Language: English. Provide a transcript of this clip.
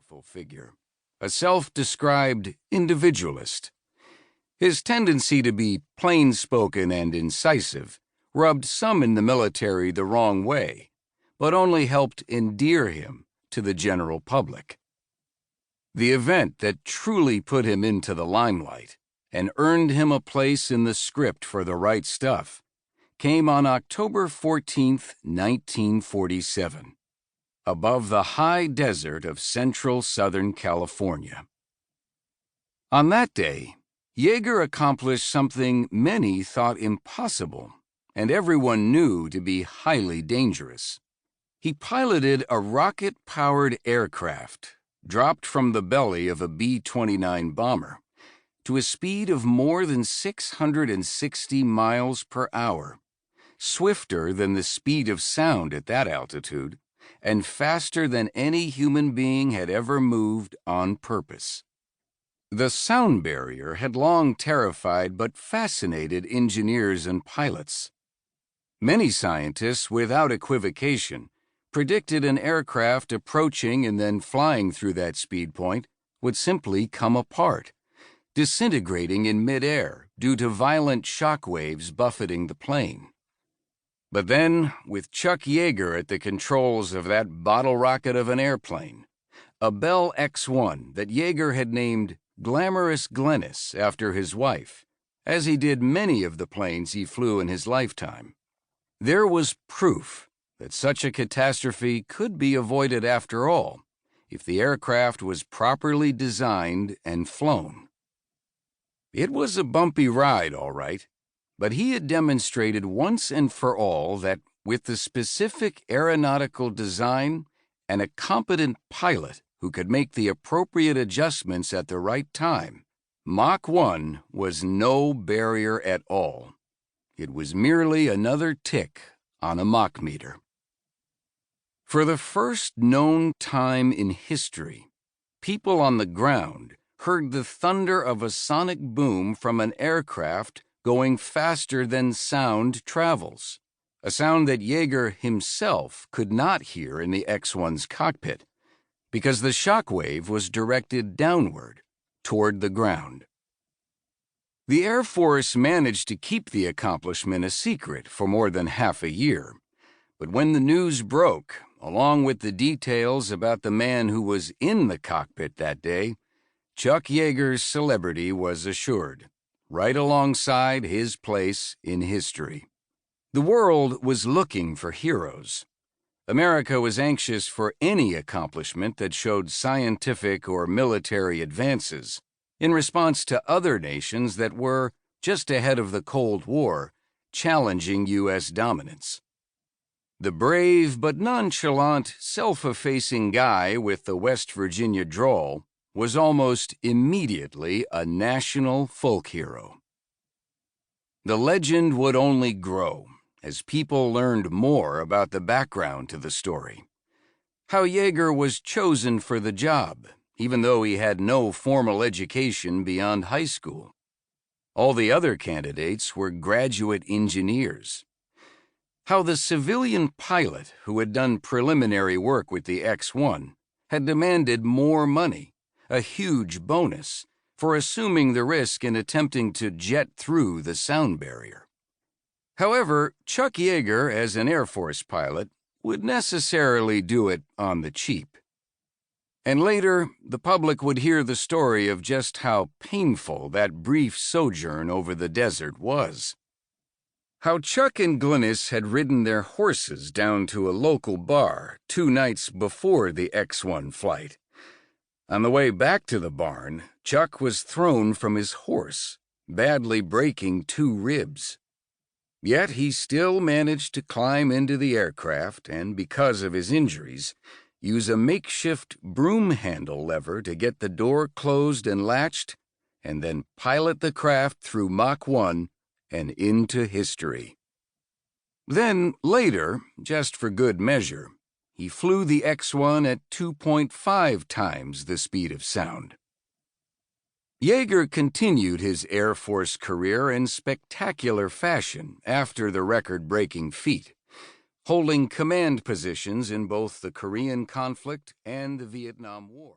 powerful figure, a self-described individualist. His tendency to be plain-spoken and incisive rubbed some in the military the wrong way, but only helped endear him to the general public. The event that truly put him into the limelight and earned him a place in the script for The Right Stuff came on October 14, 1947, above the high desert of central Southern California. On that day, Yeager accomplished something many thought impossible and everyone knew to be highly dangerous. He piloted a rocket-powered aircraft dropped from the belly of a B-29 bomber to a speed of more than 660 miles per hour, swifter than the speed of sound at that altitude, and faster than any human being had ever moved on purpose. The sound barrier had long terrified but fascinated engineers and pilots. Many scientists, without equivocation, predicted an aircraft approaching and then flying through that speed point would simply come apart, disintegrating in midair due to violent shock waves buffeting the plane. But then, with Chuck Yeager at the controls of that bottle rocket of an airplane, a Bell X-1 that Yeager had named Glamorous Glennis after his wife, as he did many of the planes he flew in his lifetime, there was proof that such a catastrophe could be avoided after all if the aircraft was properly designed and flown. It was a bumpy ride, all right, but he had demonstrated once and for all that with the specific aeronautical design and a competent pilot who could make the appropriate adjustments at the right time, Mach 1 was no barrier at all. It was merely another tick on a Mach meter. For the first known time in history, people on the ground heard the thunder of a sonic boom from an aircraft going faster than sound travels, a sound that Yeager himself could not hear in the X-1's cockpit, because the shock wave was directed downward, toward the ground. The Air Force managed to keep the accomplishment a secret for more than half a year, but when the news broke, along with the details about the man who was in the cockpit that day, Chuck Yeager's celebrity was assured, right alongside his place in history. The world was looking for heroes. America was anxious for any accomplishment that showed scientific or military advances in response to other nations that were, just ahead of the Cold War, challenging U.S. dominance. The brave but nonchalant, self-effacing guy with the West Virginia drawl was almost immediately a national folk hero. The legend would only grow as people learned more about the background to the story. How Yeager was chosen for the job, even though he had no formal education beyond high school. All the other candidates were graduate engineers. How the civilian pilot who had done preliminary work with the X-1 had demanded more money, a huge bonus, for assuming the risk in attempting to jet through the sound barrier. However, Chuck Yeager, as an Air Force pilot, would necessarily do it on the cheap. And later, the public would hear the story of just how painful that brief sojourn over the desert was. How Chuck and Glennis had ridden their horses down to a local bar 2 nights before the X-1 flight. On the way back to the barn, Chuck was thrown from his horse, badly breaking 2 ribs. Yet he still managed to climb into the aircraft and, because of his injuries, use a makeshift broom handle lever to get the door closed and latched, and then pilot the craft through Mach 1 and into history. Then, later, just for good measure, he flew the X-1 at 2.5 times the speed of sound. Yeager continued his Air Force career in spectacular fashion after the record-breaking feat, holding command positions in both the Korean conflict and the Vietnam War.